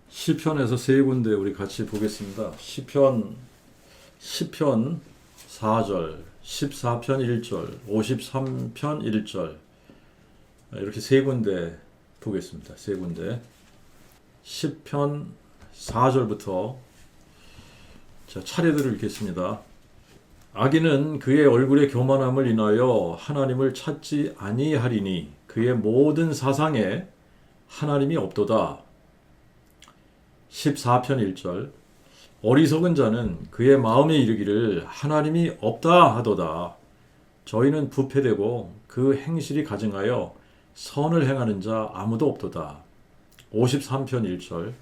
시편에서 세 군데 우리 같이 보겠습니다. 시편 4절, 14편 1절, 53편 1절 이렇게 세 군데 보겠습니다. 세 군데. 시편 4절부터 차례대로 읽겠습니다. 악인은 그의 얼굴의 교만함을 인하여 하나님을 찾지 아니하리니 그의 모든 사상에 하나님이 없도다. 14편 1절 어리석은 자는 그의 마음에 이르기를 하나님이 없다 하도다. 저희는 부패되고 그 행실이 가증하여 선을 행하는 자 아무도 없도다. 53편 1절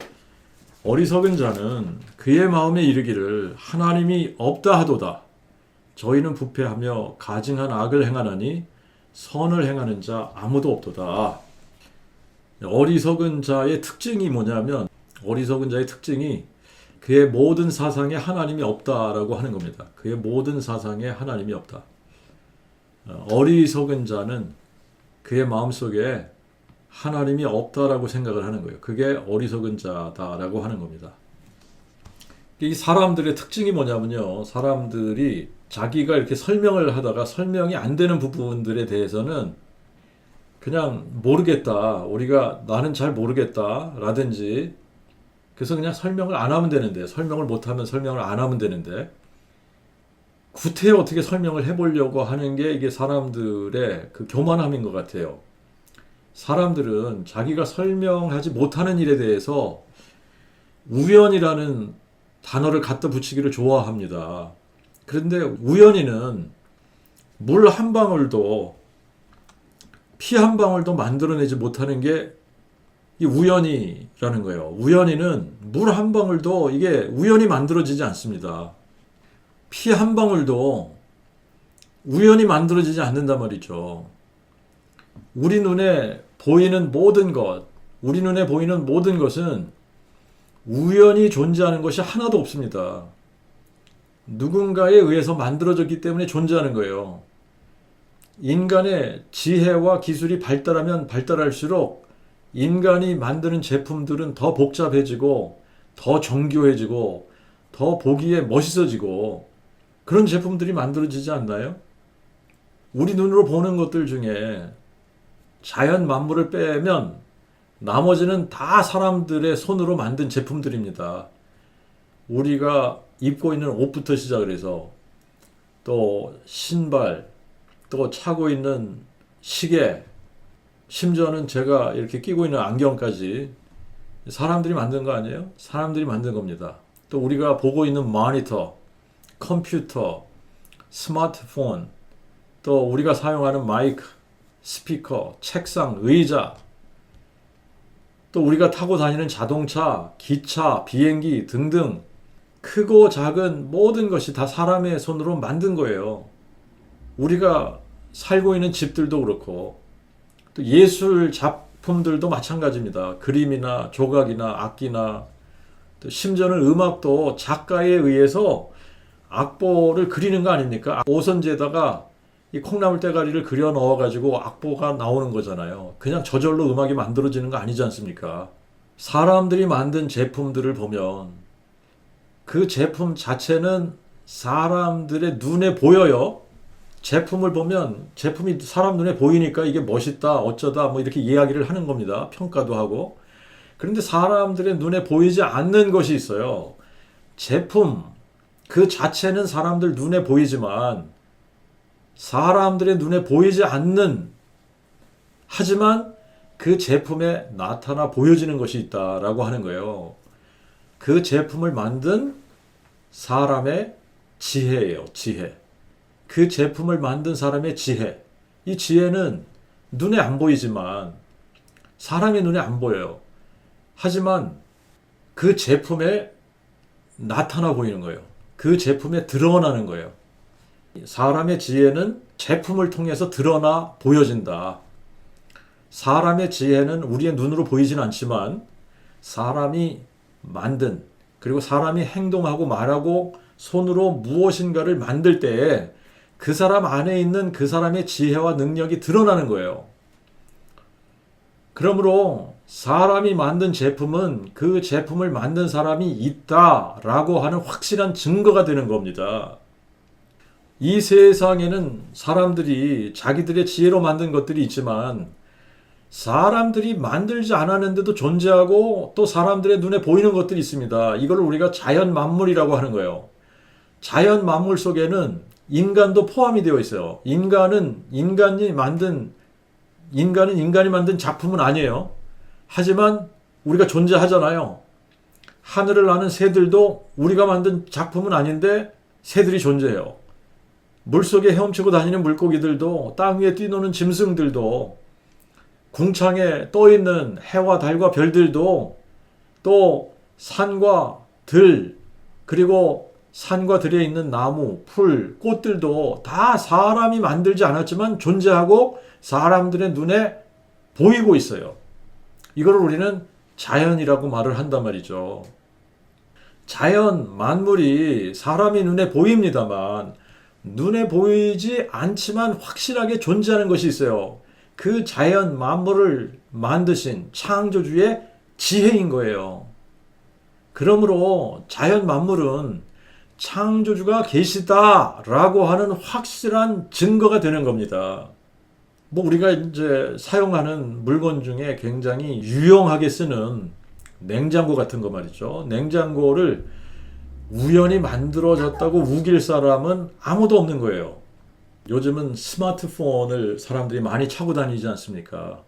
어리석은 자는 그의 마음에 이르기를 하나님이 없다 하도다. 저희는 부패하며 가증한 악을 행하나니 선을 행하는 자 아무도 없도다. 어리석은 자의 특징이 뭐냐면 어리석은 자의 특징이 그의 모든 사상에 하나님이 없다라고 하는 겁니다. 그의 모든 사상에 하나님이 없다. 어리석은 자는 그의 마음속에 하나님이 없다라고 생각을 하는 거예요. 그게 어리석은 자다라고 하는 겁니다. 이 사람들의 특징이 뭐냐면요. 사람들이 자기가 이렇게 설명을 하다가 설명이 안 되는 부분들에 대해서는 그냥 모르겠다. 나는 잘 모르겠다. 라든지 그래서 그냥 설명을 안 하면 되는데 설명을 못하면 설명을 안 하면 되는데 구태여 어떻게 설명을 해보려고 하는 게 이게 사람들의 그 교만함인 것 같아요. 사람들은 자기가 설명하지 못하는 일에 대해서 우연이라는 단어를 갖다 붙이기를 좋아합니다. 그런데 우연히는 물 한 방울도 피 한 방울도 만들어내지 못하는 게 이 우연이라는 거예요. 우연히는 물 한 방울도 이게 우연히 만들어지지 않습니다. 피 한 방울도 우연히 만들어지지 않는단 말이죠. 우리 눈에 보이는 모든 것은 우연히 존재하는 것이 하나도 없습니다. 누군가에 의해서 만들어졌기 때문에 존재하는 거예요. 인간의 지혜와 기술이 발달하면 발달할수록 인간이 만드는 제품들은 더 복잡해지고 더 정교해지고 더 보기에 멋있어지고 그런 제품들이 만들어지지 않나요? 우리 눈으로 보는 것들 중에 자연 만물을 빼면 나머지는 다 사람들의 손으로 만든 제품들입니다. 우리가 입고 있는 옷부터 시작을 해서 또 신발, 또 차고 있는 시계, 심지어는 제가 이렇게 끼고 있는 안경까지 사람들이 만든 거 아니에요? 사람들이 만든 겁니다. 또 우리가 보고 있는 모니터, 컴퓨터, 스마트폰, 또 우리가 사용하는 마이크, 스피커, 책상, 의자, 또 우리가 타고 다니는 자동차, 기차, 비행기 등등 크고 작은 모든 것이 다 사람의 손으로 만든 거예요. 우리가 살고 있는 집들도 그렇고 또 예술 작품들도 마찬가지입니다. 그림이나 조각이나 악기나 또 심지어는 음악도 작가에 의해서 악보를 그리는 거 아닙니까? 오선지에다가 이 콩나물 대가리를 그려 넣어가지고 악보가 나오는 거잖아요. 그냥 저절로 음악이 만들어지는 거 아니지 않습니까? 사람들이 만든 제품들을 보면 그 제품 자체는 사람들의 눈에 보여요. 제품을 보면 제품이 사람 눈에 보이니까 이게 멋있다, 어쩌다 뭐 이렇게 이야기를 하는 겁니다. 평가도 하고. 그런데 사람들의 눈에 보이지 않는 것이 있어요. 제품 그 자체는 사람들 눈에 보이지만 사람들의 눈에 보이지 않는 하지만 그 제품에 나타나 보여지는 것이 있다라고 하는 거예요. 그 제품을 만든 사람의 지혜예요. 지혜. 그 제품을 만든 사람의 지혜. 이 지혜는 눈에 안 보이지만 사람의 눈에 안 보여요. 하지만 그 제품에 나타나 보이는 거예요. 그 제품에 드러나는 거예요. 사람의 지혜는 제품을 통해서 드러나 보여진다. 사람의 지혜는 우리의 눈으로 보이진 않지만 사람이 만든 그리고 사람이 행동하고 말하고 손으로 무엇인가를 만들 때에 그 사람 안에 있는 그 사람의 지혜와 능력이 드러나는 거예요. 그러므로 사람이 만든 제품은 그 제품을 만든 사람이 있다라고 하는 확실한 증거가 되는 겁니다. 이 세상에는 사람들이 자기들의 지혜로 만든 것들이 있지만 사람들이 만들지 않았는데도 존재하고 또 사람들의 눈에 보이는 것들이 있습니다. 이걸 우리가 자연 만물이라고 하는 거예요. 자연 만물 속에는 인간도 포함이 되어 있어요. 인간이 만든 작품은 아니에요. 하지만 우리가 존재하잖아요. 하늘을 나는 새들도 우리가 만든 작품은 아닌데 새들이 존재해요. 물속에 헤엄치고 다니는 물고기들도 땅 위에 뛰노는 짐승들도 궁창에 떠있는 해와 달과 별들도 또 산과 들 그리고 산과 들에 있는 나무, 풀, 꽃들도 다 사람이 만들지 않았지만 존재하고 사람들의 눈에 보이고 있어요. 이걸 우리는 자연이라고 말을 한단 말이죠. 자연, 만물이 사람의 눈에 보입니다만 눈에 보이지 않지만 확실하게 존재하는 것이 있어요. 그 자연, 만물을 만드신 창조주의 지혜인 거예요. 그러므로 자연, 만물은 창조주가 계시다라고 하는 확실한 증거가 되는 겁니다. 우리가 이제 사용하는 물건 중에 굉장히 유용하게 쓰는 냉장고 같은 거 말이죠. 냉장고를 우연히 만들어졌다고 우길 사람은 아무도 없는 거예요. 요즘은 스마트폰을 사람들이 많이 차고 다니지 않습니까?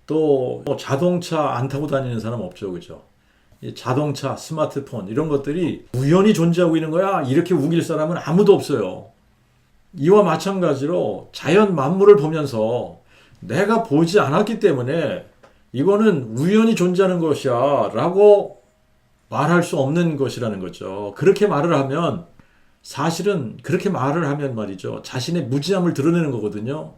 또 자동차 안 타고 다니는 사람 없죠, 그죠? 자동차, 스마트폰 이런 것들이 우연히 존재하고 있는 거야 이렇게 우길 사람은 아무도 없어요. 이와 마찬가지로 자연 만물을 보면서 내가 보지 않았기 때문에 이거는 우연히 존재하는 것이야 라고 말할 수 없는 것이라는 거죠. 그렇게 말을 하면 사실은 그렇게 말을 하면 말이죠. 자신의 무지함을 드러내는 거거든요.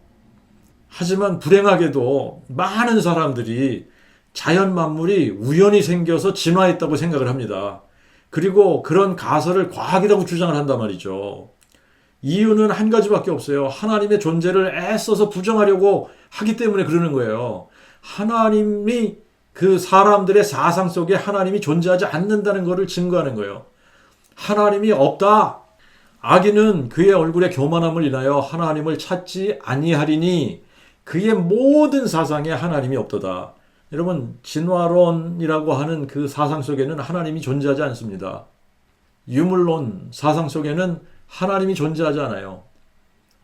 하지만 불행하게도 많은 사람들이 자연 만물이 우연히 생겨서 진화했다고 생각을 합니다. 그리고 그런 가설을 과학이라고 주장을 한단 말이죠. 이유는 한 가지밖에 없어요. 하나님의 존재를 애써서 부정하려고 하기 때문에 그러는 거예요. 하나님이 그 사람들의 사상 속에 하나님이 존재하지 않는다는 것을 증거하는 거예요. 하나님이 없다. 악인은 그의 얼굴의 교만함을 인하여 하나님을 찾지 아니하리니 그의 모든 사상에 하나님이 없도다. 여러분, 진화론이라고 하는 그 사상 속에는 하나님이 존재하지 않습니다. 유물론 사상 속에는 하나님이 존재하지 않아요.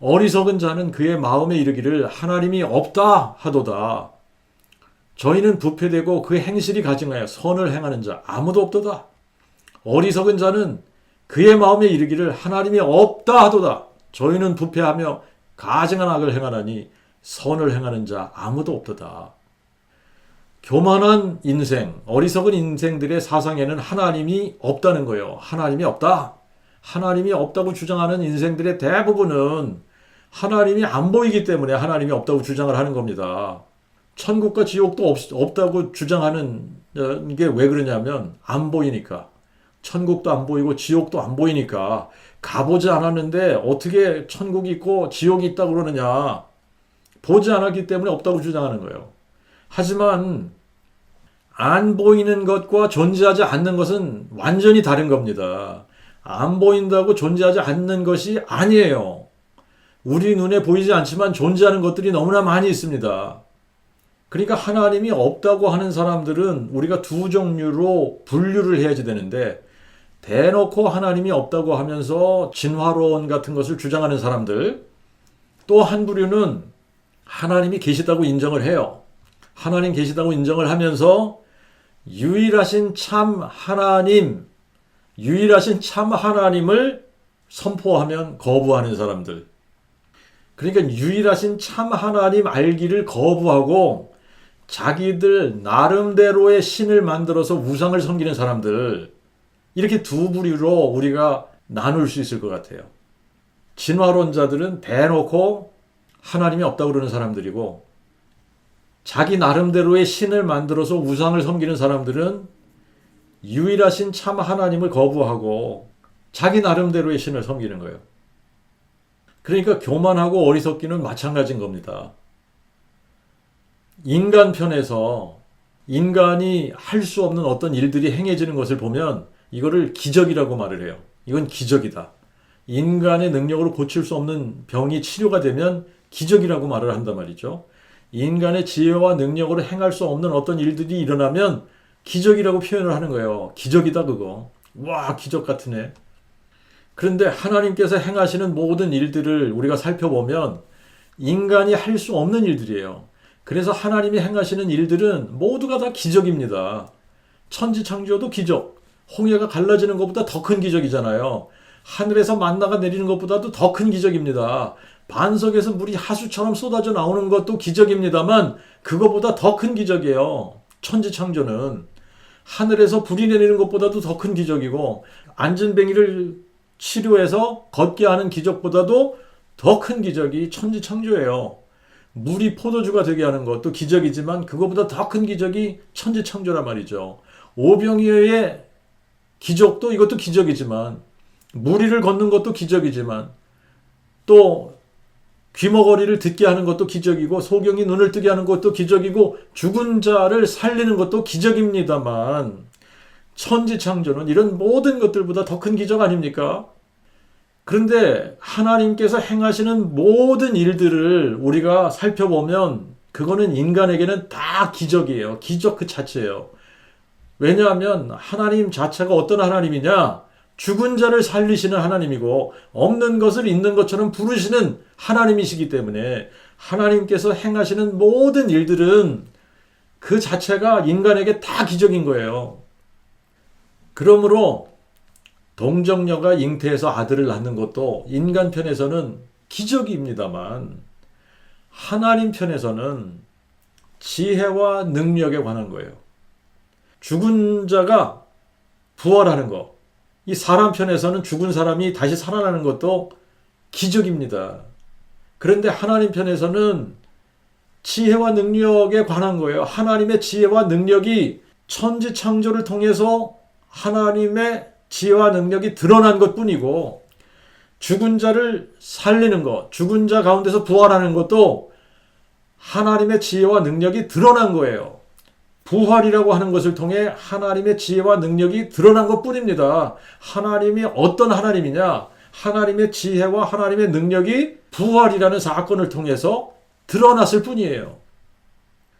어리석은 자는 그의 마음에 이르기를 하나님이 없다 하도다. 저희는 부패되고 그 행실이 가증하여 선을 행하는 자 아무도 없도다. 어리석은 자는 그의 마음에 이르기를 하나님이 없다 하도다. 저희는 부패하며 가증한 악을 행하나니 선을 행하는 자 아무도 없도다. 교만한 인생, 어리석은 인생들의 사상에는 하나님이 없다는 거예요. 하나님이 없다. 하나님이 없다고 주장하는 인생들의 대부분은 하나님이 안 보이기 때문에 하나님이 없다고 주장을 하는 겁니다. 천국과 지옥도 없다고 주장하는 게 왜 그러냐면 안 보이니까. 천국도 안 보이고 지옥도 안 보이니까 가보지 않았는데 어떻게 천국이 있고 지옥이 있다고 그러느냐. 보지 않았기 때문에 없다고 주장하는 거예요. 하지만 안 보이는 것과 존재하지 않는 것은 완전히 다른 겁니다. 안 보인다고 존재하지 않는 것이 아니에요. 우리 눈에 보이지 않지만 존재하는 것들이 너무나 많이 있습니다. 그러니까 하나님이 없다고 하는 사람들은 우리가 두 종류로 분류를 해야지 되는데 대놓고 하나님이 없다고 하면서 진화론 같은 것을 주장하는 사람들, 또 한 부류는 하나님이 계시다고 인정을 해요. 하나님 계시다고 인정을 하면서 유일하신 참 하나님을 선포하면 거부하는 사람들. 그러니까 유일하신 참 하나님 알기를 거부하고 자기들 나름대로의 신을 만들어서 우상을 섬기는 사람들. 이렇게 두 부류로 우리가 나눌 수 있을 것 같아요. 진화론자들은 대놓고 하나님이 없다고 그러는 사람들이고 자기 나름대로의 신을 만들어서 우상을 섬기는 사람들은 유일하신 참 하나님을 거부하고 자기 나름대로의 신을 섬기는 거예요. 그러니까 교만하고 어리석기는 마찬가지인 겁니다. 인간 편에서 인간이 할 수 없는 어떤 일들이 행해지는 것을 보면 이거를 기적이라고 말을 해요. 이건 기적이다. 인간의 능력으로 고칠 수 없는 병이 치료가 되면 기적이라고 말을 한단 말이죠. 인간의 지혜와 능력으로 행할 수 없는 어떤 일들이 일어나면 기적이라고 표현을 하는 거예요. 기적이다 그거. 와, 기적 같으네. 그런데 하나님께서 행하시는 모든 일들을 우리가 살펴보면 인간이 할 수 없는 일들이에요. 그래서 하나님이 행하시는 일들은 모두가 다 기적입니다. 천지창조도 기적. 홍해가 갈라지는 것보다 더 큰 기적이잖아요. 하늘에서 만나가 내리는 것보다도 더 큰 기적입니다. 반석에서 물이 하수처럼 쏟아져 나오는 것도 기적입니다만 그것보다 더 큰 기적이에요. 천지창조는. 하늘에서 불이 내리는 것보다도 더 큰 기적이고 안전뱅이를 치료해서 걷게 하는 기적보다도 더 큰 기적이 천지창조예요. 물이 포도주가 되게 하는 것도 기적이지만 그것보다 더 큰 기적이 천지창조란 말이죠. 오병이어의 기적도 이것도 기적이지만 무리를 걷는 것도 기적이지만 또 귀머거리를 듣게 하는 것도 기적이고 소경이 눈을 뜨게 하는 것도 기적이고 죽은 자를 살리는 것도 기적입니다만 천지창조는 이런 모든 것들보다 더 큰 기적 아닙니까? 그런데 하나님께서 행하시는 모든 일들을 우리가 살펴보면 그거는 인간에게는 다 기적이에요. 기적 그 자체예요. 왜냐하면 하나님 자체가 어떤 하나님이냐? 죽은 자를 살리시는 하나님이고 없는 것을 있는 것처럼 부르시는 하나님이시기 때문에 하나님께서 행하시는 모든 일들은 그 자체가 인간에게 다 기적인 거예요. 그러므로 동정녀가 잉태해서 아들을 낳는 것도 인간 편에서는 기적입니다만 하나님 편에서는 지혜와 능력에 관한 거예요. 죽은 자가 부활하는 것. 이 사람 편에서는 죽은 사람이 다시 살아나는 것도 기적입니다. 그런데 하나님 편에서는 지혜와 능력에 관한 거예요. 하나님의 지혜와 능력이 천지창조를 통해서 하나님의 지혜와 능력이 드러난 것뿐이고 죽은 자를 살리는 것, 죽은 자 가운데서 부활하는 것도 하나님의 지혜와 능력이 드러난 거예요. 부활이라고 하는 것을 통해 하나님의 지혜와 능력이 드러난 것뿐입니다. 하나님이 어떤 하나님이냐? 하나님의 지혜와 하나님의 능력이 부활이라는 사건을 통해서 드러났을 뿐이에요.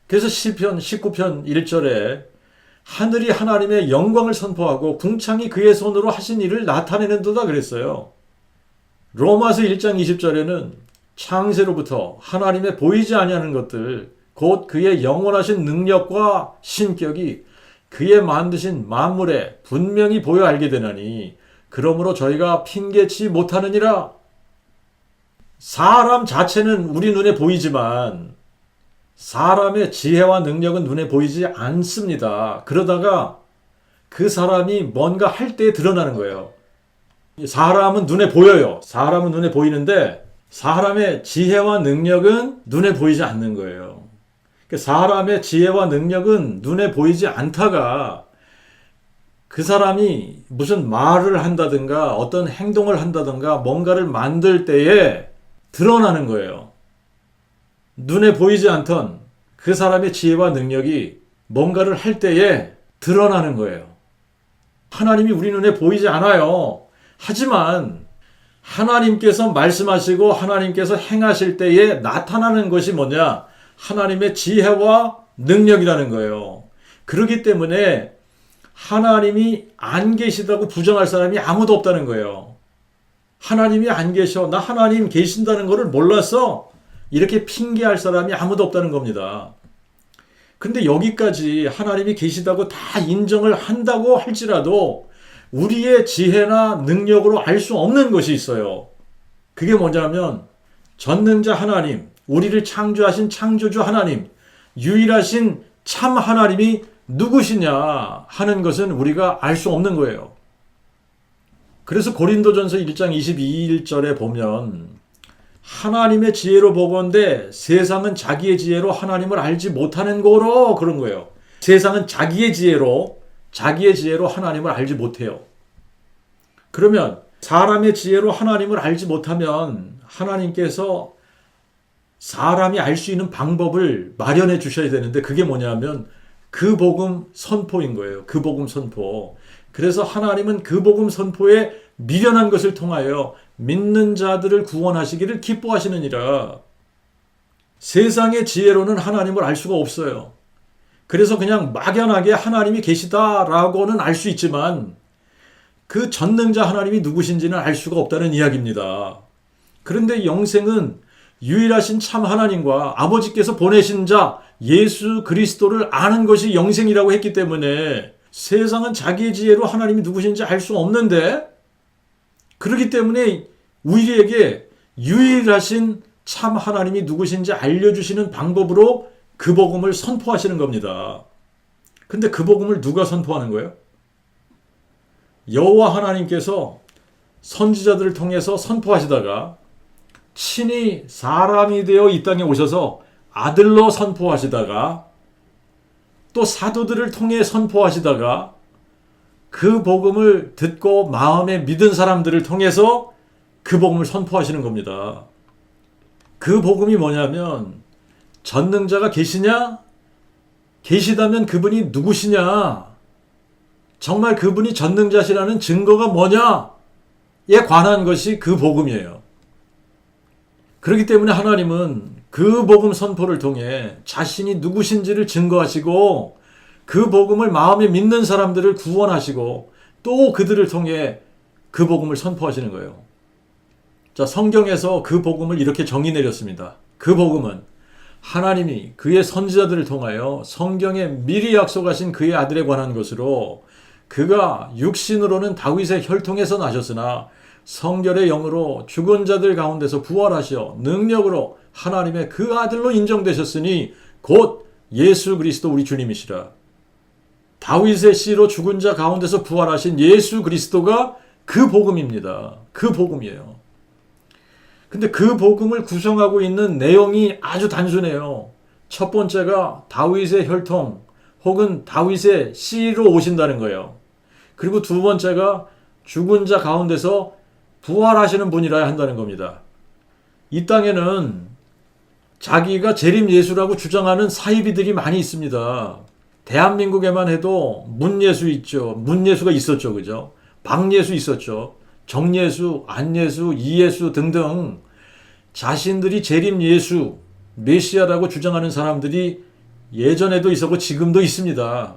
그래서 시편 19편 1절에 하늘이 하나님의 영광을 선포하고 궁창이 그의 손으로 하신 일을 나타내는도다 그랬어요. 로마서 1장 20절에는 창세로부터 하나님의 보이지 아니하는 것들 곧 그의 영원하신 능력과 신격이 그의 만드신 만물에 분명히 보여 알게 되나니 그러므로 저희가 핑계치 못하느니라. 사람 자체는 우리 눈에 보이지만 사람의 지혜와 능력은 눈에 보이지 않습니다. 그러다가 그 사람이 뭔가 할 때 드러나는 거예요. 사람은 눈에 보여요. 사람은 눈에 보이는데 사람의 지혜와 능력은 눈에 보이지 않는 거예요. 사람의 지혜와 능력은 눈에 보이지 않다가 그 사람이 무슨 말을 한다든가 어떤 행동을 한다든가 뭔가를 만들 때에 드러나는 거예요. 눈에 보이지 않던 그 사람의 지혜와 능력이 뭔가를 할 때에 드러나는 거예요. 하나님이 우리 눈에 보이지 않아요. 하지만 하나님께서 말씀하시고 하나님께서 행하실 때에 나타나는 것이 뭐냐? 하나님의 지혜와 능력이라는 거예요. 그렇기 때문에 하나님이 안 계시다고 부정할 사람이 아무도 없다는 거예요. 하나님이 안 계셔. 나 하나님 계신다는 것을 몰랐어. 이렇게 핑계할 사람이 아무도 없다는 겁니다. 근데 여기까지 하나님이 계시다고 다 인정을 한다고 할지라도 우리의 지혜나 능력으로 알 수 없는 것이 있어요. 그게 뭐냐면 전능자 하나님, 우리를 창조하신 창조주 하나님, 유일하신 참 하나님이 누구시냐 하는 것은 우리가 알 수 없는 거예요. 그래서 고린도전서 1장 22절에 보면 하나님의 지혜로 보건대 세상은 자기의 지혜로 하나님을 알지 못하는 거로 그런 거예요. 세상은 자기의 지혜로 하나님을 알지 못해요. 그러면 사람의 지혜로 하나님을 알지 못하면 하나님께서 사람이 알 수 있는 방법을 마련해 주셔야 되는데 그게 뭐냐면 그 복음 선포인 거예요. 그 복음 선포. 그래서 하나님은 그 복음 선포에 미련한 것을 통하여 믿는 자들을 구원하시기를 기뻐하시느니라. 세상의 지혜로는 하나님을 알 수가 없어요. 그래서 그냥 막연하게 하나님이 계시다라고는 알 수 있지만 그 전능자 하나님이 누구신지는 알 수가 없다는 이야기입니다. 그런데 영생은 유일하신 참 하나님과 아버지께서 보내신 자 예수 그리스도를 아는 것이 영생이라고 했기 때문에 세상은 자기의 지혜로 하나님이 누구신지 알 수 없는데, 그렇기 때문에 우리에게 유일하신 참 하나님이 누구신지 알려주시는 방법으로 그 복음을 선포하시는 겁니다. 근데 그 복음을 누가 선포하는 거예요? 여호와 하나님께서 선지자들을 통해서 선포하시다가 친히 사람이 되어 이 땅에 오셔서 아들로 선포하시다가 또 사도들을 통해 선포하시다가 그 복음을 듣고 마음에 믿은 사람들을 통해서 그 복음을 선포하시는 겁니다. 그 복음이 뭐냐면 전능자가 계시냐? 계시다면 그분이 누구시냐? 정말 그분이 전능자시라는 증거가 뭐냐에 관한 것이 그 복음이에요. 그렇기 때문에 하나님은 그 복음 선포를 통해 자신이 누구신지를 증거하시고 그 복음을 마음에 믿는 사람들을 구원하시고 또 그들을 통해 그 복음을 선포하시는 거예요. 자, 성경에서 그 복음을 이렇게 정의 내렸습니다. 그 복음은 하나님이 그의 선지자들을 통하여 성경에 미리 약속하신 그의 아들에 관한 것으로 그가 육신으로는 다윗의 혈통에서 나셨으나 성결의 영으로 죽은 자들 가운데서 부활하시어 능력으로 하나님의 그 아들로 인정되셨으니 곧 예수 그리스도 우리 주님이시라. 다윗의 씨로 죽은 자 가운데서 부활하신 예수 그리스도가 그 복음입니다. 그 복음이에요. 근데 그 복음을 구성하고 있는 내용이 아주 단순해요. 첫 번째가 다윗의 혈통 혹은 다윗의 씨로 오신다는 거예요. 그리고 두 번째가 죽은 자 가운데서 부활하시는 분이라야 한다는 겁니다. 이 땅에는 자기가 재림 예수라고 주장하는 사이비들이 많이 있습니다. 대한민국에만 해도 문예수 있죠. 문예수가 있었죠. 그죠? 박예수 있었죠. 정예수, 안예수, 이예수 등등 자신들이 재림 예수, 메시아라고 주장하는 사람들이 예전에도 있었고 지금도 있습니다.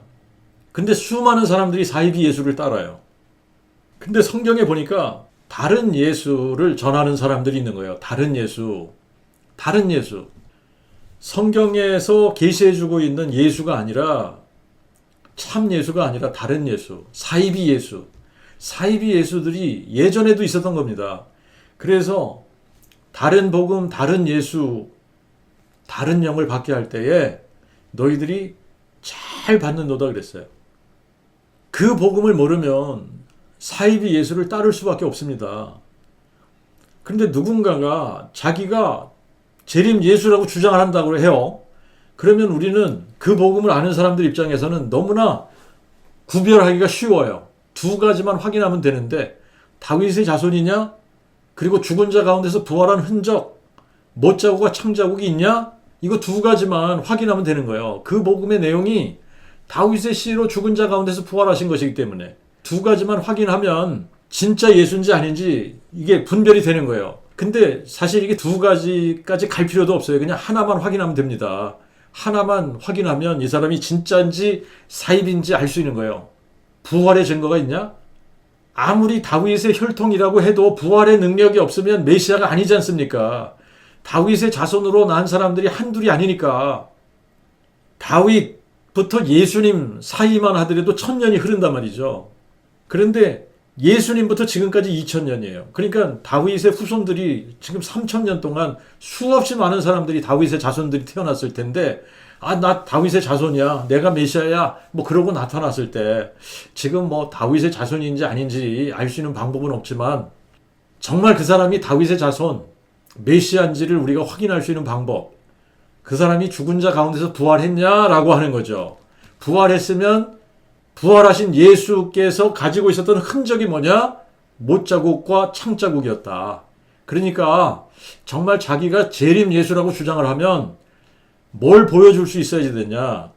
근데 수많은 사람들이 사이비 예수를 따라요. 근데 성경에 보니까 다른 예수를 전하는 사람들이 있는 거예요. 다른 예수. 다른 예수. 성경에서 계시해주고 있는 예수가 아니라 참 예수가 아니라 다른 예수. 사이비 예수. 사이비 예수들이 예전에도 있었던 겁니다. 그래서 다른 복음, 다른 예수, 다른 영을 받게 할 때에 너희들이 잘 받는도다 그랬어요. 그 복음을 모르면 사이비 예수를 따를 수밖에 없습니다. 그런데 누군가가 자기가 재림 예수라고 주장을 한다고 해요. 그러면 우리는 그 복음을 아는 사람들 입장에서는 너무나 구별하기가 쉬워요. 두 가지만 확인하면 되는데 다윗의 자손이냐? 그리고 죽은 자 가운데서 부활한 흔적, 못자국과 창자국이 있냐? 이거 두 가지만 확인하면 되는 거예요. 그 복음의 내용이 다윗의 씨로 죽은 자 가운데서 부활하신 것이기 때문에 두 가지만 확인하면 진짜 예수인지 아닌지 이게 분별이 되는 거예요. 근데 사실 이게 두 가지까지 갈 필요도 없어요. 그냥 하나만 확인하면 됩니다. 하나만 확인하면 이 사람이 진짜인지 사입인지 알 수 있는 거예요. 부활의 증거가 있냐? 아무리 다윗의 혈통이라고 해도 부활의 능력이 없으면 메시아가 아니지 않습니까? 다윗의 자손으로 난 사람들이 한둘이 아니니까. 다윗부터 예수님 사이만 하더라도 1000년이 흐른단 말이죠. 그런데 예수님부터 지금까지 2000년이에요. 그러니까 다윗의 후손들이 지금 3000년 동안 수없이 많은 사람들이 다윗의 자손들이 태어났을 텐데, 아, 나 다윗의 자손이야, 내가 메시아야, 뭐 그러고 나타났을 때 지금 뭐 다윗의 자손인지 아닌지 알 수 있는 방법은 없지만 정말 그 사람이 다윗의 자손, 메시아인지를 우리가 확인할 수 있는 방법, 그 사람이 죽은 자 가운데서 부활했냐라고 하는 거죠. 부활했으면 부활하신 예수께서 가지고 있었던 흔적이 뭐냐? 못자국과 창자국이었다. 그러니까 정말 자기가 재림 예수라고 주장을 하면 뭘 보여줄 수 있어야 되냐?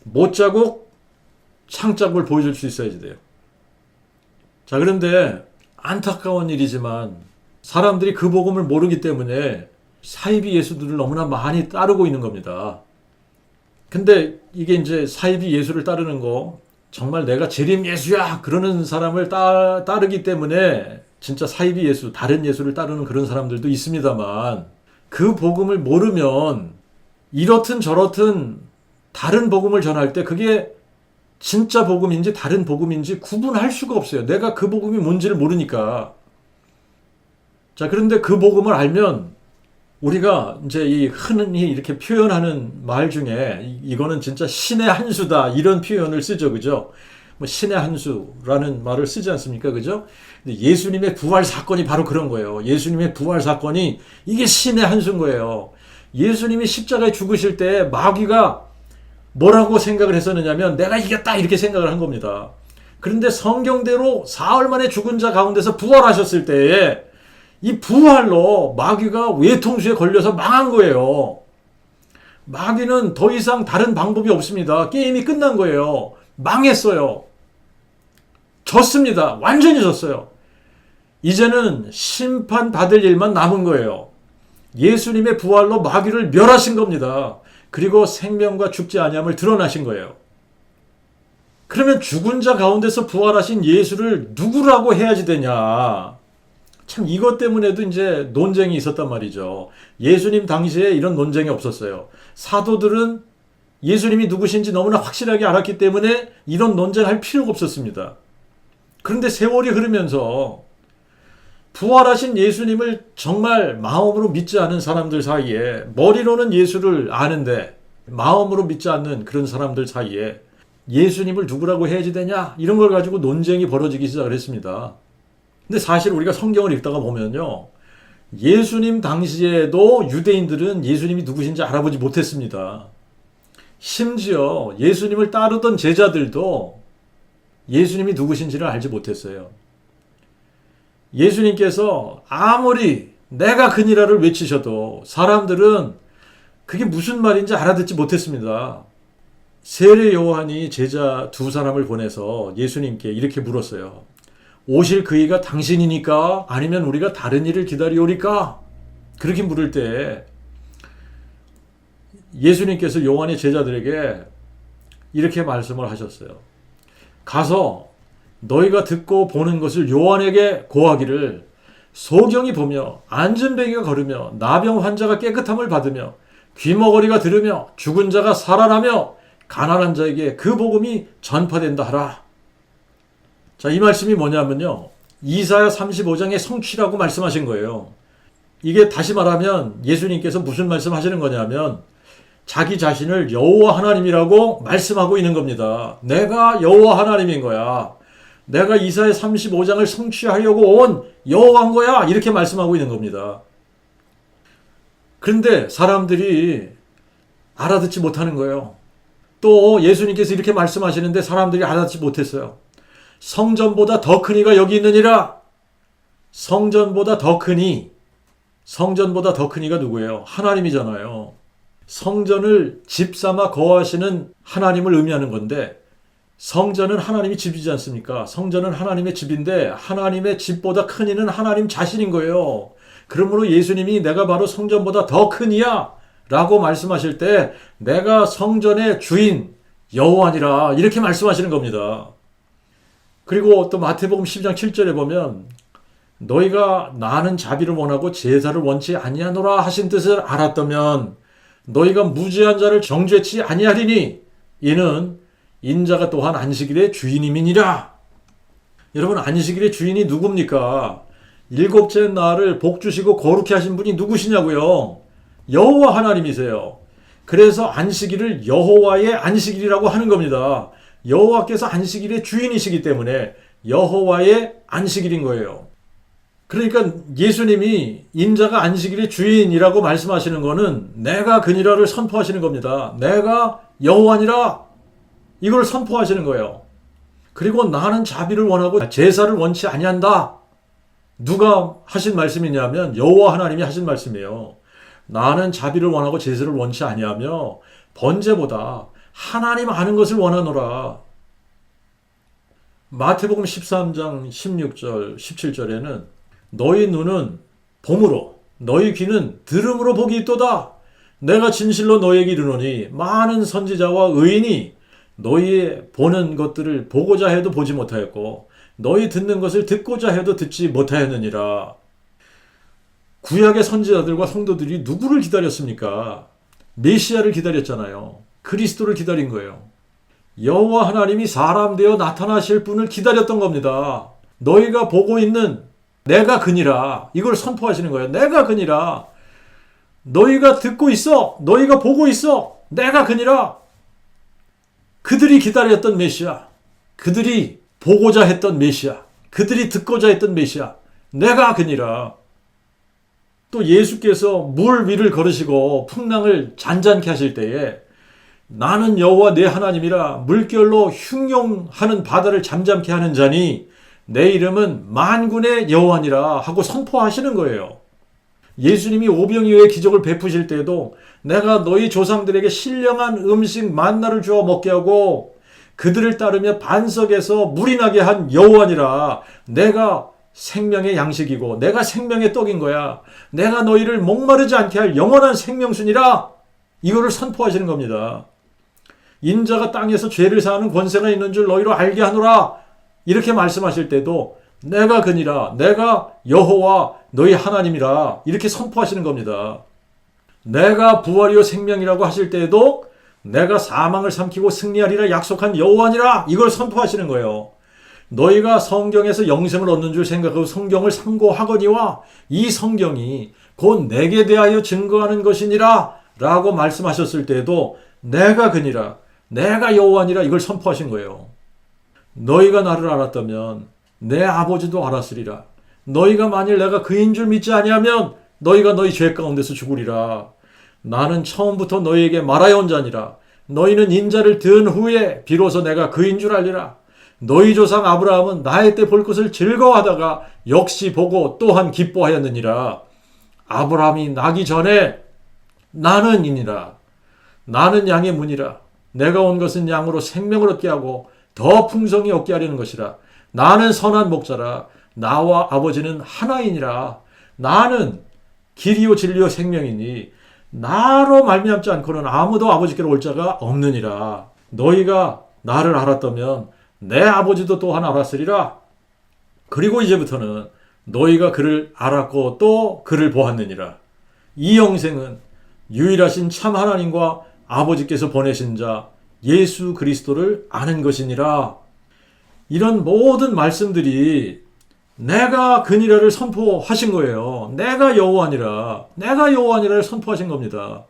못자국 창자국을 보여줄 수 있어야지 돼요. 자, 그런데 안타까운 일이지만 사람들이 그 복음을 모르기 때문에 사이비 예수들을 너무나 많이 따르고 있는 겁니다. 근데 이게 이제 사이비 예수를 따르는 거, 정말 내가 재림 예수야 그러는 사람을 따르기 때문에 진짜 사이비 예수, 다른 예수를 따르는 그런 사람들도 있습니다만, 그 복음을 모르면 이렇든 저렇든 다른 복음을 전할 때 그게 진짜 복음인지 다른 복음인지 구분할 수가 없어요. 내가 그 복음이 뭔지를 모르니까. 자, 그런데 그 복음을 알면 우리가 이제 이 흔히 이렇게 표현하는 말 중에 이거는 진짜 신의 한 수다 이런 표현을 쓰죠. 그죠? 뭐 신의 한 수라는 말을 쓰지 않습니까? 그죠? 근데 예수님의 부활 사건이 바로 그런 거예요. 예수님의 부활 사건이 이게 신의 한 수인 거예요. 예수님이 십자가에 죽으실 때 마귀가 뭐라고 생각을 했었느냐면 내가 이겼다 이렇게 생각을 한 겁니다. 그런데 성경대로 사흘 만에 죽은 자 가운데서 부활하셨을 때에 이 부활로 마귀가 외통수에 걸려서 망한 거예요. 마귀는 더 이상 다른 방법이 없습니다. 게임이 끝난 거예요. 망했어요. 졌습니다. 완전히 졌어요. 이제는 심판받을 일만 남은 거예요. 예수님의 부활로 마귀를 멸하신 겁니다. 그리고 생명과 죽지 아니함을 드러나신 거예요. 그러면 죽은 자 가운데서 부활하신 예수를 누구라고 해야지 되냐? 참 이것 때문에도 이제 논쟁이 있었단 말이죠. 예수님 당시에 이런 논쟁이 없었어요. 사도들은 예수님이 누구신지 너무나 확실하게 알았기 때문에 이런 논쟁할 필요가 없었습니다. 그런데 세월이 흐르면서 부활하신 예수님을 정말 마음으로 믿지 않은 사람들 사이에, 머리로는 예수를 아는데 마음으로 믿지 않는 그런 사람들 사이에 예수님을 누구라고 해야지 되냐? 이런 걸 가지고 논쟁이 벌어지기 시작을 했습니다. 근데 사실 우리가 성경을 읽다가 보면요, 예수님 당시에도 유대인들은 예수님이 누구신지 알아보지 못했습니다. 심지어 예수님을 따르던 제자들도 예수님이 누구신지를 알지 못했어요. 예수님께서 아무리 내가 그니라를 외치셔도 사람들은 그게 무슨 말인지 알아듣지 못했습니다. 세례 요한이 제자 두 사람을 보내서 예수님께 이렇게 물었어요. 오실 그이가 당신이니까 아니면 우리가 다른 일을 기다리오리까? 그렇게 물을 때 예수님께서 요한의 제자들에게 이렇게 말씀을 하셨어요. 가서 너희가 듣고 보는 것을 요한에게 고하기를, 소경이 보며 안진뱅이가 걸으며 나병 환자가 깨끗함을 받으며 귀머거리가 들으며 죽은 자가 살아나며 가난한 자에게 그 복음이 전파된다 하라. 자, 이 말씀이 뭐냐면요, 이사야 35장의 성취라고 말씀하신 거예요. 이게 다시 말하면 예수님께서 무슨 말씀하시는 거냐면 자기 자신을 여호와 하나님이라고 말씀하고 있는 겁니다. 내가 여호와 하나님인 거야. 내가 이사야 35장을 성취하려고 온 여호와인 거야. 이렇게 말씀하고 있는 겁니다. 그런데 사람들이 알아듣지 못하는 거예요. 또 예수님께서 이렇게 말씀하시는데 사람들이 알아듣지 못했어요. 성전보다 더 큰 이가 여기 있느니라. 성전보다 더 큰 이, 성전보다 더 큰 이가 누구예요? 하나님이잖아요. 성전을 집 삼아 거하시는 하나님을 의미하는 건데, 성전은 하나님이 집이지 않습니까? 성전은 하나님의 집인데 하나님의 집보다 큰 이는 하나님 자신인 거예요. 그러므로 예수님이 내가 바로 성전보다 더 큰 이야 라고 말씀하실 때 내가 성전의 주인 여호와니라 이렇게 말씀하시는 겁니다. 그리고 또 마태복음 10장 7절에 보면 너희가 나는 자비를 원하고 제사를 원치 아니하노라 하신 뜻을 알았다면 너희가 무죄한 자를 정죄치 아니하리니 이는 인자가 또한 안식일의 주인임이니라. 여러분, 안식일의 주인이 누굽니까? 일곱째 날을 복 주시고 거룩히 하신 분이 누구시냐고요? 여호와 하나님이세요. 그래서 안식일을 여호와의 안식일이라고 하는 겁니다. 여호와께서 안식일의 주인이시기 때문에 여호와의 안식일인 거예요. 그러니까 예수님이 인자가 안식일의 주인이라고 말씀하시는 거는 내가 그니라를 선포하시는 겁니다. 내가 여호와니라 이걸 선포하시는 거예요. 그리고 나는 자비를 원하고 제사를 원치 아니한다. 누가 하신 말씀이냐면 여호와 하나님이 하신 말씀이에요. 나는 자비를 원하고 제사를 원치 아니하며 번제보다 하나님 아는 것을 원하노라. 마태복음 13장 16절 17절에는 너희 눈은 봄으로 너희 귀는 들음으로 복이 있도다. 내가 진실로 너희에게 이르노니 많은 선지자와 의인이 너희의 보는 것들을 보고자 해도 보지 못하였고 너희 듣는 것을 듣고자 해도 듣지 못하였느니라. 구약의 선지자들과 성도들이 누구를 기다렸습니까? 메시아를 기다렸잖아요. 그리스도를 기다린 거예요. 여호와 하나님이 사람 되어 나타나실 분을 기다렸던 겁니다. 너희가 보고 있는 내가 그니라. 이걸 선포하시는 거예요. 내가 그니라. 너희가 듣고 있어. 너희가 보고 있어. 내가 그니라. 그들이 기다렸던 메시아. 그들이 보고자 했던 메시아. 그들이 듣고자 했던 메시아. 내가 그니라. 또 예수께서 물 위를 걸으시고 풍랑을 잔잔케 하실 때에 나는 여호와 내 하나님이라 물결로 흉용하는 바다를 잠잠케 하는 자니 내 이름은 만군의 여호와니라 하고 선포하시는 거예요. 예수님이 오병이어의 기적을 베푸실 때도 내가 너희 조상들에게 신령한 음식 만나를 주어 먹게 하고 그들을 따르며 반석에서 물이 나게 한 여호와니라. 내가 생명의 양식이고 내가 생명의 떡인 거야. 내가 너희를 목마르지 않게 할 영원한 생명순이라. 이거를 선포하시는 겁니다. 인자가 땅에서 죄를 사하는 권세가 있는 줄 너희로 알게 하노라. 이렇게 말씀하실 때도 내가 그니라. 내가 여호와 너희 하나님이라. 이렇게 선포하시는 겁니다. 내가 부활이요 생명이라고 하실 때에도 내가 사망을 삼키고 승리하리라 약속한 여호와니라. 이걸 선포하시는 거예요. 너희가 성경에서 영생을 얻는 줄 생각하고 성경을 상고하거니와 이 성경이 곧 내게 대하여 증거하는 것이니라 라고 말씀하셨을 때에도 내가 그니라. 내가 여호와니라. 이걸 선포하신 거예요. 너희가 나를 알았다면 내 아버지도 알았으리라. 너희가 만일 내가 그인 줄 믿지 아니하면 너희가 너희 죄 가운데서 죽으리라. 나는 처음부터 너희에게 말하여 온 자니라. 너희는 인자를 든 후에 비로소 내가 그인 줄 알리라. 너희 조상 아브라함은 나의 때 볼 것을 즐거워하다가 역시 보고 또한 기뻐하였느니라. 아브라함이 나기 전에 나는 이니라. 나는 양의 문이라. 내가 온 것은 양으로 생명을 얻게 하고 더 풍성히 얻게 하려는 것이라. 나는 선한 목자라. 나와 아버지는 하나이니라. 나는 길이요 진리요 생명이니 나로 말미암지 않고는 아무도 아버지께로 올 자가 없느니라. 너희가 나를 알았다면 내 아버지도 또한 알았으리라. 그리고 이제부터는 너희가 그를 알았고 또 그를 보았느니라. 이 영생은 유일하신 참 하나님과 아버지께서 보내신 자 예수 그리스도를 아는 것이니라. 이런 모든 말씀들이 내가 그니라를 선포하신 거예요. 내가 여호와니라. 내가 여호와니라를 선포하신 겁니다.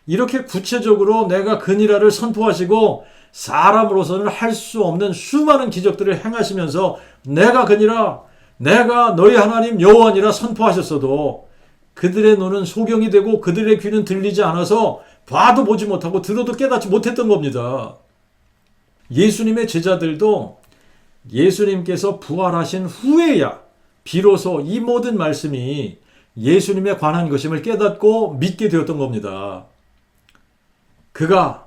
이렇게 구체적으로 내가 그니라를 선포하시고 사람으로서는 할 수 없는 수많은 기적들을 행하시면서 내가 그니라. 내가 너희 하나님 여호와니라 선포하셨어도 그들의 눈은 소경이 되고 그들의 귀는 들리지 않아서 봐도 보지 못하고 들어도 깨닫지 못했던 겁니다. 예수님의 제자들도 예수님께서 부활하신 후에야 비로소 이 모든 말씀이 예수님에 관한 것임을 깨닫고 믿게 되었던 겁니다. 그가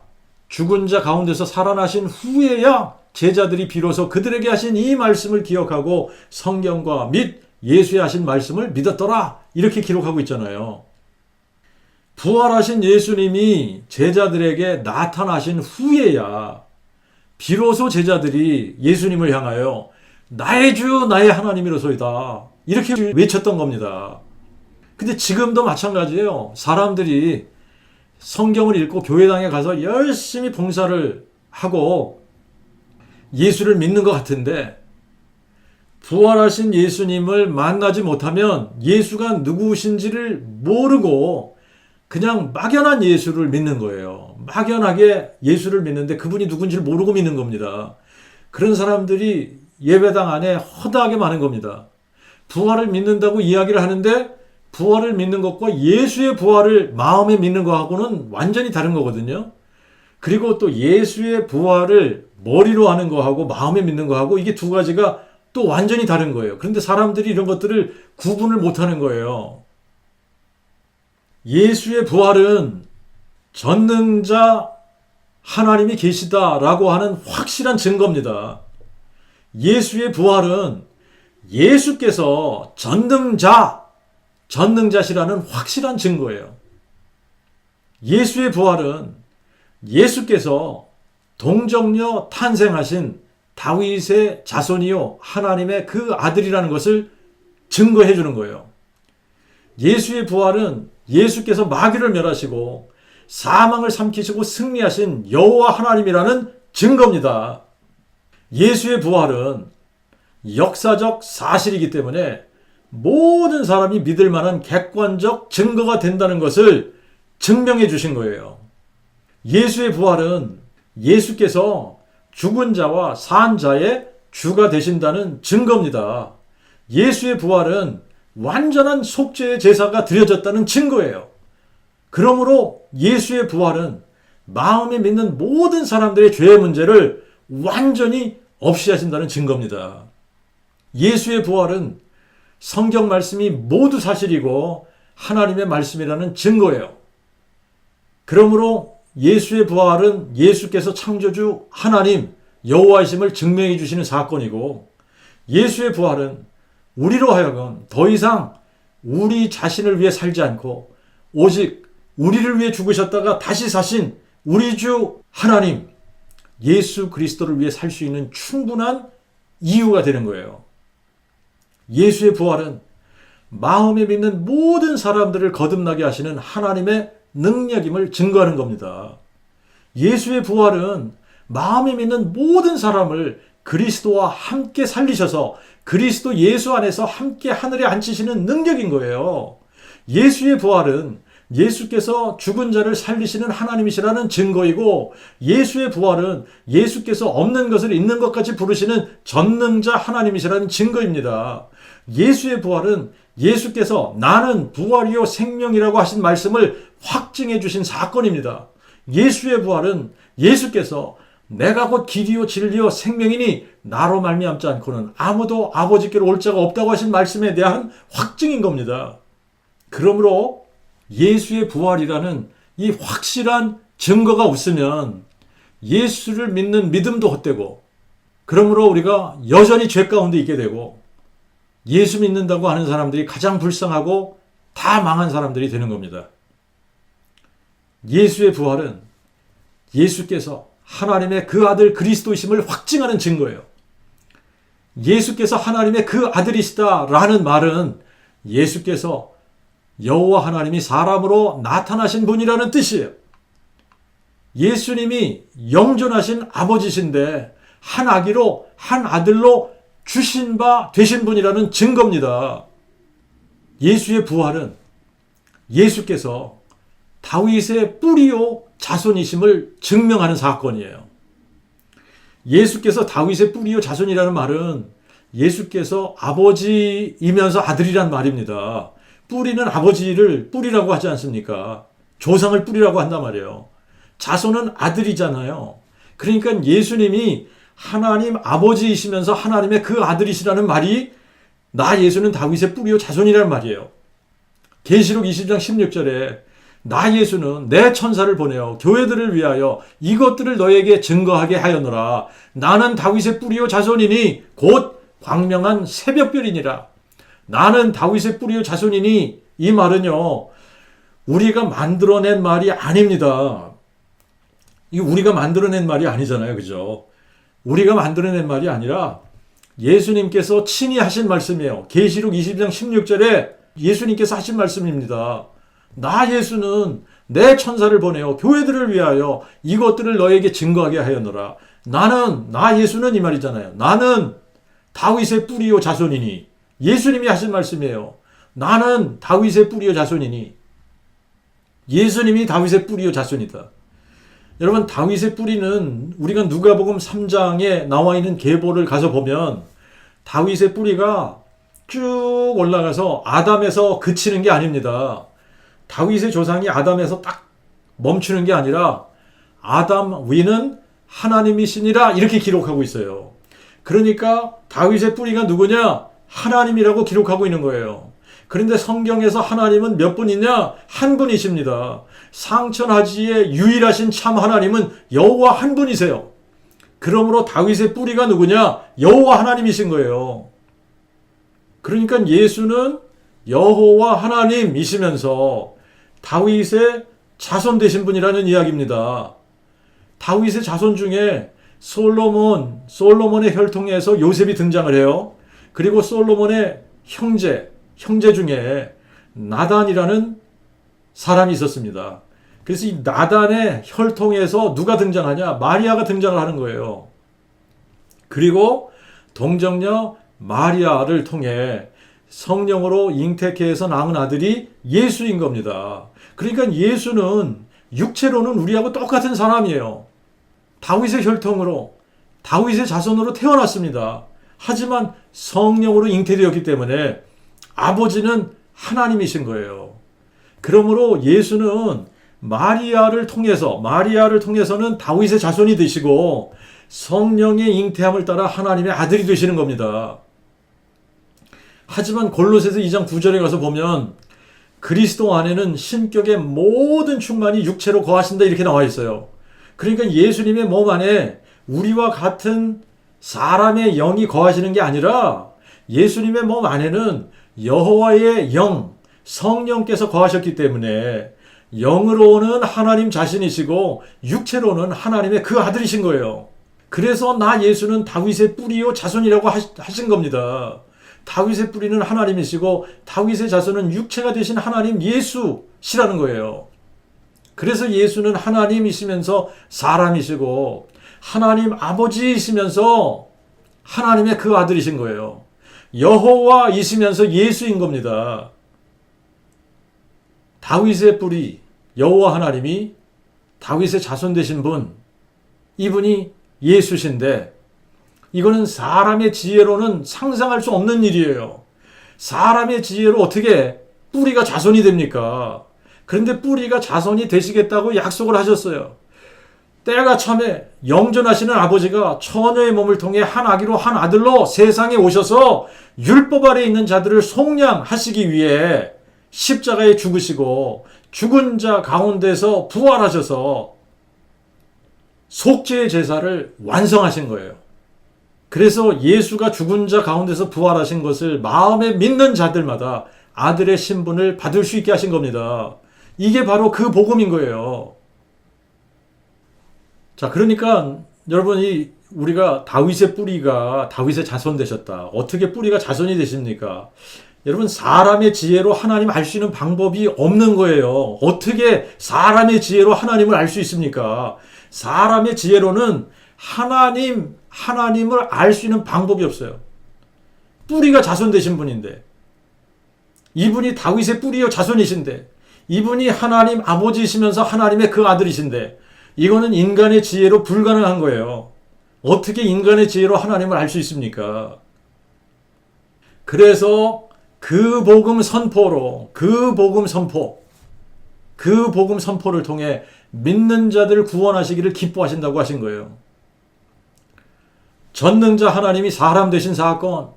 죽은 자 가운데서 살아나신 후에야 제자들이 비로소 그들에게 하신 이 말씀을 기억하고 성경과 및 예수의 하신 말씀을 믿었더라. 이렇게 기록하고 있잖아요. 부활하신 예수님이 제자들에게 나타나신 후에야 비로소 제자들이 예수님을 향하여 나의 주 나의 하나님이로소이다. 이렇게 외쳤던 겁니다. 근데 지금도 마찬가지예요. 사람들이 성경을 읽고 교회당에 가서 열심히 봉사를 하고 예수를 믿는 것 같은데 부활하신 예수님을 만나지 못하면 예수가 누구신지를 모르고 그냥 막연한 예수를 믿는 거예요. 막연하게 예수를 믿는데 그분이 누군지를 모르고 믿는 겁니다. 그런 사람들이 예배당 안에 허다하게 많은 겁니다. 부활을 믿는다고 이야기를 하는데 부활을 믿는 것과 예수의 부활을 마음에 믿는 것하고는 완전히 다른 거거든요. 그리고 또 예수의 부활을 머리로 하는 거하고 마음에 믿는 거하고 이게 두 가지가 또 완전히 다른 거예요. 그런데 사람들이 이런 것들을 구분을 못하는 거예요. 예수의 부활은 전능자 하나님이 계시다라고 하는 확실한 증거입니다. 예수의 부활은 예수께서 전능자시라는 확실한 증거예요. 예수의 부활은 예수께서 동정녀 탄생하신 다윗의 자손이요 하나님의 그 아들이라는 것을 증거해 주는 거예요. 예수의 부활은 예수께서 마귀를 멸하시고 사망을 삼키시고 승리하신 여호와 하나님이라는 증거입니다. 예수의 부활은 역사적 사실이기 때문에 모든 사람이 믿을 만한 객관적 증거가 된다는 것을 증명해 주신 거예요. 예수의 부활은 예수께서 죽은 자와 산 자의 주가 되신다는 증거입니다. 예수의 부활은 완전한 속죄의 제사가 드려졌다는 증거예요. 그러므로 예수의 부활은 마음에 믿는 모든 사람들의 죄의 문제를 완전히 없이 하신다는 증거입니다. 예수의 부활은 성경 말씀이 모두 사실이고 하나님의 말씀이라는 증거예요. 그러므로 예수의 부활은 예수께서 창조주 하나님 여호와이심을 증명해 주시는 사건이고, 예수의 부활은 우리로 하여금 더 이상 우리 자신을 위해 살지 않고 오직 우리를 위해 죽으셨다가 다시 사신 우리 주 하나님 예수 그리스도를 위해 살 수 있는 충분한 이유가 되는 거예요. 예수의 부활은 마음에 믿는 모든 사람들을 거듭나게 하시는 하나님의 능력임을 증거하는 겁니다. 예수의 부활은 마음에 믿는 모든 사람을 그리스도와 함께 살리셔서 그리스도 예수 안에서 함께 하늘에 앉히시는 능력인 거예요. 예수의 부활은 예수께서 죽은 자를 살리시는 하나님이시라는 증거이고, 예수의 부활은 예수께서 없는 것을 있는 것까지 부르시는 전능자 하나님이시라는 증거입니다. 예수의 부활은 예수께서 나는 부활이요 생명이라고 하신 말씀을 확증해 주신 사건입니다. 예수의 부활은 예수께서 내가 곧 길이요 진리요 생명이니 나로 말미암지 않고는 아무도 아버지께로 올 자가 없다고 하신 말씀에 대한 확증인 겁니다. 그러므로 예수의 부활이라는 이 확실한 증거가 없으면 예수를 믿는 믿음도 헛되고, 그러므로 우리가 여전히 죄 가운데 있게 되고 예수 믿는다고 하는 사람들이 가장 불쌍하고 다 망한 사람들이 되는 겁니다. 예수의 부활은 예수께서 하나님의 그 아들 그리스도이심을 확증하는 증거예요. 예수께서 하나님의 그 아들이시다라는 말은 예수께서 여호와 하나님이 사람으로 나타나신 분이라는 뜻이에요. 예수님이 영존하신 아버지신데 한 아기로 한 아들로 주신 바 되신 분이라는 증거입니다. 예수의 부활은 예수께서 다윗의 뿌리요 자손이심을 증명하는 사건이에요. 예수께서 다윗의 뿌리요 자손이라는 말은 예수께서 아버지이면서 아들이란 말입니다. 뿌리는 아버지를 뿌리라고 하지 않습니까? 조상을 뿌리라고 한단 말이에요. 자손은 아들이잖아요. 그러니까 예수님이 하나님 아버지이시면서 하나님의 그 아들이시라는 말이 나 예수는 다윗의 뿌리요 자손이라는 말이에요. 계시록 20장 16절에 나 예수는 내 천사를 보내어 교회들을 위하여 이것들을 너에게 증거하게 하였노라. 나는 다윗의 뿌리요 자손이니 곧 광명한 새벽별이니라. 나는 다윗의 뿌리요 자손이니, 이 말은요 우리가 만들어낸 말이 아닙니다. 이 우리가 만들어낸 말이 아니잖아요, 그죠? 우리가 만들어낸 말이 아니라 예수님께서 친히 하신 말씀이에요. 계시록 20장 16절에 예수님께서 하신 말씀입니다. 나 예수는 내 천사를 보내어 교회들을 위하여 이것들을 너에게 증거하게 하였노라. 나 예수는 이 말이잖아요. 나는 다윗의 뿌리요 자손이니, 예수님이 하신 말씀이에요. 나는 다윗의 뿌리요 자손이니, 예수님이 다윗의 뿌리요 자손이다. 여러분, 다윗의 뿌리는 우리가 누가복음 3장에 나와 있는 계보를 가서 보면 다윗의 뿌리가 쭉 올라가서 아담에서 그치는 게 아닙니다. 다윗의 조상이 아담에서 딱 멈추는 게 아니라 아담 위는 하나님이시니라 이렇게 기록하고 있어요. 그러니까 다윗의 뿌리가 누구냐? 하나님이라고 기록하고 있는 거예요. 그런데 성경에서 하나님은 몇 분이냐? 한 분이십니다. 상천하지의 유일하신 참 하나님은 여호와 한 분이세요. 그러므로 다윗의 뿌리가 누구냐? 여호와 하나님이신 거예요. 그러니까 예수는 여호와 하나님이시면서 다윗의 자손 되신 분이라는 이야기입니다. 다윗의 자손 중에 솔로몬의 혈통에서 요셉이 등장을 해요. 그리고 솔로몬의 형제 중에 나단이라는 사람이 있었습니다. 그래서 이 나단의 혈통에서 누가 등장하냐? 마리아가 등장을 하는 거예요. 그리고 동정녀 마리아를 통해 성령으로 잉태케 해서 낳은 아들이 예수인 겁니다. 그러니까 예수는 육체로는 우리하고 똑같은 사람이에요. 다윗의 혈통으로, 다윗의 자손으로 태어났습니다. 하지만 성령으로 잉태되었기 때문에 아버지는 하나님이신 거예요. 그러므로 예수는 마리아를 통해서는 다윗의 자손이 되시고 성령의 잉태함을 따라 하나님의 아들이 되시는 겁니다. 하지만 골로새서 2장 9절에 가서 보면 그리스도 안에는 신격의 모든 충만이 육체로 거하신다 이렇게 나와 있어요. 그러니까 예수님의 몸 안에 우리와 같은 사람의 영이 거하시는 게 아니라 예수님의 몸 안에는 여호와의 영, 성령께서 거하셨기 때문에 영으로는 하나님 자신이시고 육체로는 하나님의 그 아들이신 거예요. 그래서 나 예수는 다윗의 뿌리요 자손이라고 하신 겁니다. 다윗의 뿌리는 하나님이시고 다윗의 자손은 육체가 되신 하나님 예수시라는 거예요. 그래서 예수는 하나님이시면서 사람이시고 하나님 아버지이시면서 하나님의 그 아들이신 거예요. 여호와이시면서 예수인 겁니다. 다윗의 뿌리 여호와 하나님이 다윗의 자손 되신 분, 이분이 예수신데 이거는 사람의 지혜로는 상상할 수 없는 일이에요. 사람의 지혜로 어떻게 뿌리가 자손이 됩니까? 그런데 뿌리가 자손이 되시겠다고 약속을 하셨어요. 때가 참에 영존하시는 아버지가 처녀의 몸을 통해 한 아기로 한 아들로 세상에 오셔서 율법 아래 있는 자들을 속량하시기 위해 십자가에 죽으시고 죽은 자 가운데서 부활하셔서 속죄의 제사를 완성하신 거예요. 그래서 예수가 죽은 자 가운데서 부활하신 것을 마음에 믿는 자들마다 아들의 신분을 받을 수 있게 하신 겁니다. 이게 바로 그 복음인 거예요. 자, 그러니까 여러분, 우리가 다윗의 뿌리가 다윗의 자손 되셨다. 어떻게 뿌리가 자손이 되십니까? 여러분, 사람의 지혜로 하나님 알 수 있는 방법이 없는 거예요. 어떻게 사람의 지혜로 하나님을 알 수 있습니까? 사람의 지혜로는 하나님을 알 수 있는 방법이 없어요. 뿌리가 자손 되신 분인데, 이분이 다윗의 뿌리요 자손이신데, 이분이 하나님 아버지이시면서 하나님의 그 아들이신데, 이거는 인간의 지혜로 불가능한 거예요. 어떻게 인간의 지혜로 하나님을 알 수 있습니까? 그래서 그 복음 선포를 통해 믿는 자들을 구원하시기를 기뻐하신다고 하신 거예요. 전능자 하나님이 사람 되신 사건,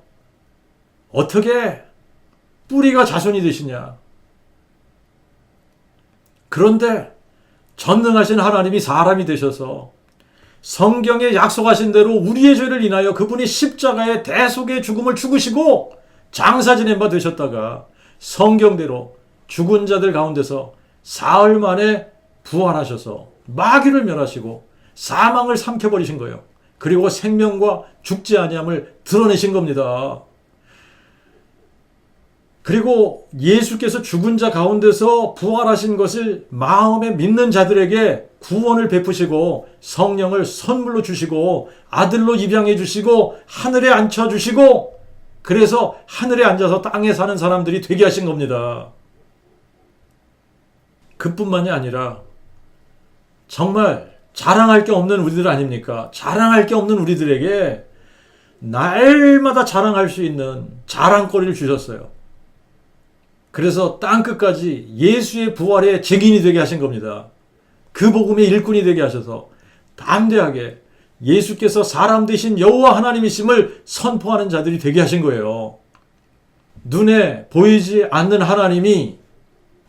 어떻게 뿌리가 자손이 되시냐? 그런데 전능하신 하나님이 사람이 되셔서 성경에 약속하신 대로 우리의 죄를 인하여 그분이 십자가의 대속의 죽음을 죽으시고 장사 지낸 바 되셨다가 성경대로 죽은 자들 가운데서 사흘 만에 부활하셔서 마귀를 멸하시고 사망을 삼켜버리신 거예요. 그리고 생명과 죽지 아니함을 드러내신 겁니다. 그리고 예수께서 죽은 자 가운데서 부활하신 것을 마음에 믿는 자들에게 구원을 베푸시고 성령을 선물로 주시고 아들로 입양해 주시고 하늘에 앉혀 주시고 그래서 하늘에 앉아서 땅에 사는 사람들이 되게 하신 겁니다. 그뿐만이 아니라 정말 자랑할 게 없는 우리들 아닙니까? 자랑할 게 없는 우리들에게 날마다 자랑할 수 있는 자랑거리를 주셨어요. 그래서 땅끝까지 예수의 부활의 증인이 되게 하신 겁니다. 그 복음의 일꾼이 되게 하셔서 담대하게 예수께서 사람 되신 여호와 하나님이심을 선포하는 자들이 되게 하신 거예요. 눈에 보이지 않는 하나님이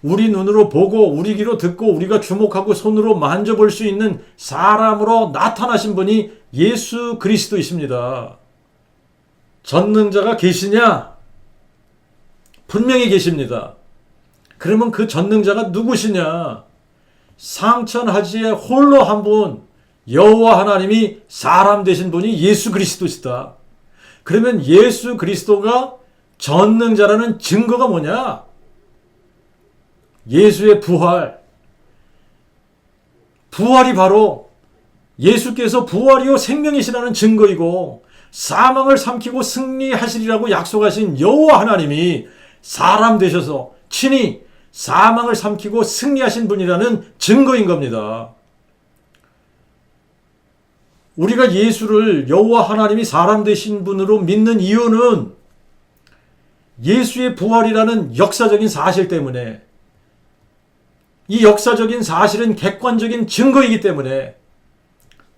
우리 눈으로 보고 우리 귀로 듣고 우리가 주목하고 손으로 만져볼 수 있는 사람으로 나타나신 분이 예수 그리스도이십니다. 전능자가 계시냐? 분명히 계십니다. 그러면 그 전능자가 누구시냐? 상천하지에 홀로 한 분, 여호와 하나님이 사람 되신 분이 예수 그리스도시다. 그러면 예수 그리스도가 전능자라는 증거가 뭐냐? 예수의 부활. 부활이 바로 예수께서 부활이요 생명이시라는 증거이고 사망을 삼키고 승리하시리라고 약속하신 여호와 하나님이 사람 되셔서 친히 사망을 삼키고 승리하신 분이라는 증거인 겁니다. 우리가 예수를 여호와 하나님이 사람 되신 분으로 믿는 이유는 예수의 부활이라는 역사적인 사실 때문에, 이 역사적인 사실은 객관적인 증거이기 때문에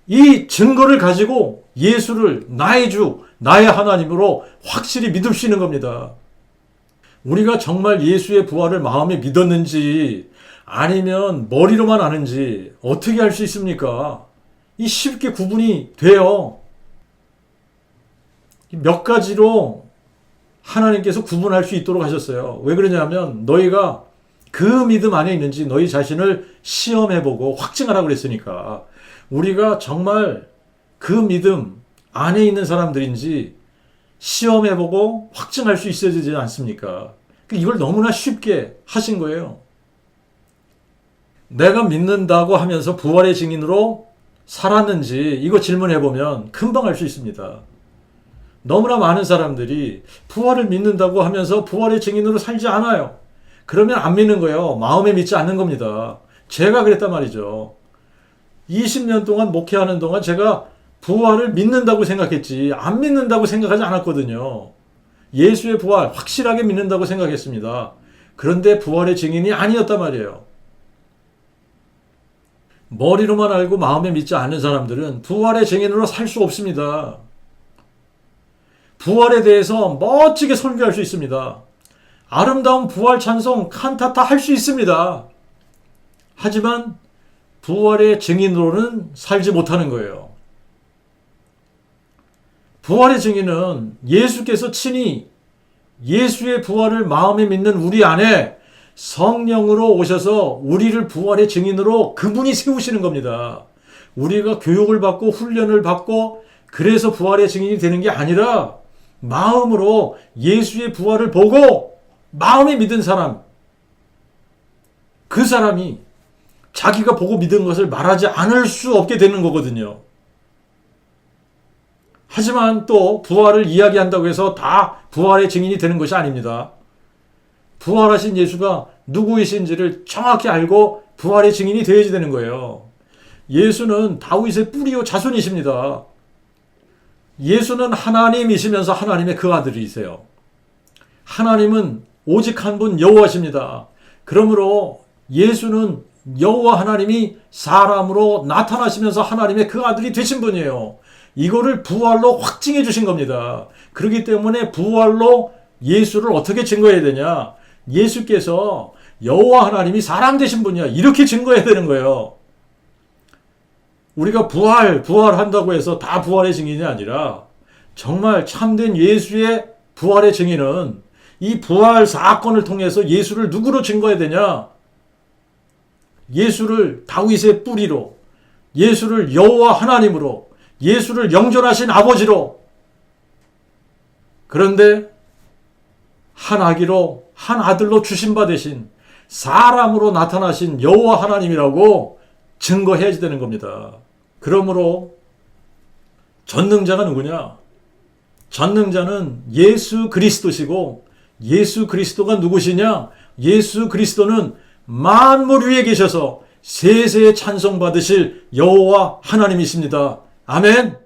이 증거를 가지고 예수를 나의 주, 나의 하나님으로 확실히 믿을 수 있는 겁니다. 우리가 정말 예수의 부활을 마음에 믿었는지 아니면 머리로만 아는지 어떻게 알 수 있습니까? 이 쉽게 구분이 돼요. 몇 가지로 하나님께서 구분할 수 있도록 하셨어요. 왜 그러냐면 너희가 그 믿음 안에 있는지 너희 자신을 시험해보고 확증하라고 그랬으니까. 우리가 정말 그 믿음 안에 있는 사람들인지 시험해보고 확증할 수 있어야 되지 않습니까? 이걸 너무나 쉽게 하신 거예요. 내가 믿는다고 하면서 부활의 증인으로 살았는지 이거 질문해보면 금방 알 수 있습니다. 너무나 많은 사람들이 부활을 믿는다고 하면서 부활의 증인으로 살지 않아요. 그러면 안 믿는 거예요. 마음에 믿지 않는 겁니다. 제가 그랬단 말이죠. 20년 동안 목회하는 동안 제가 부활을 믿는다고 생각했지 안 믿는다고 생각하지 않았거든요. 예수의 부활 확실하게 믿는다고 생각했습니다. 그런데 부활의 증인이 아니었단 말이에요. 머리로만 알고 마음에 믿지 않는 사람들은 부활의 증인으로 살 수 없습니다. 부활에 대해서 멋지게 설교할 수 있습니다. 아름다운 부활 찬송 칸타타 할 수 있습니다. 하지만 부활의 증인으로는 살지 못하는 거예요. 부활의 증인은 예수께서 친히 예수의 부활을 마음에 믿는 우리 안에 성령으로 오셔서 우리를 부활의 증인으로 그분이 세우시는 겁니다. 우리가 교육을 받고 훈련을 받고 그래서 부활의 증인이 되는 게 아니라 마음으로 예수의 부활을 보고 마음에 믿은 사람, 그 사람이 자기가 보고 믿은 것을 말하지 않을 수 없게 되는 거거든요. 하지만 또 부활을 이야기한다고 해서 다 부활의 증인이 되는 것이 아닙니다. 부활하신 예수가 누구이신지를 정확히 알고 부활의 증인이 되어야 되는 거예요. 예수는 다윗의 뿌리요 자손이십니다. 예수는 하나님이시면서 하나님의 그 아들이세요. 하나님은 오직 한 분 여호와십니다. 그러므로 예수는 여호와 하나님이 사람으로 나타나시면서 하나님의 그 아들이 되신 분이에요. 이거를 부활로 확증해 주신 겁니다. 그렇기 때문에 부활로 예수를 어떻게 증거해야 되냐? 예수께서 여호와 하나님이 사람 되신 분이야. 이렇게 증거해야 되는 거예요. 우리가 부활한다고 해서 다 부활의 증인이 아니라 정말 참된 예수의 부활의 증인은 이 부활 사건을 통해서 예수를 누구로 증거해야 되냐? 예수를 다윗의 뿌리로, 예수를 여호와 하나님으로, 예수를 영존하신 아버지로. 그런데 한 아기로, 한 아들로 주신 바 되신 사람으로 나타나신 여호와 하나님이라고 증거해야 되는 겁니다. 그러므로 전능자가 누구냐? 전능자는 예수 그리스도시고, 예수 그리스도가 누구시냐? 예수 그리스도는 만물 위에 계셔서 세세에 찬송받으실 여호와 하나님이십니다. 아멘.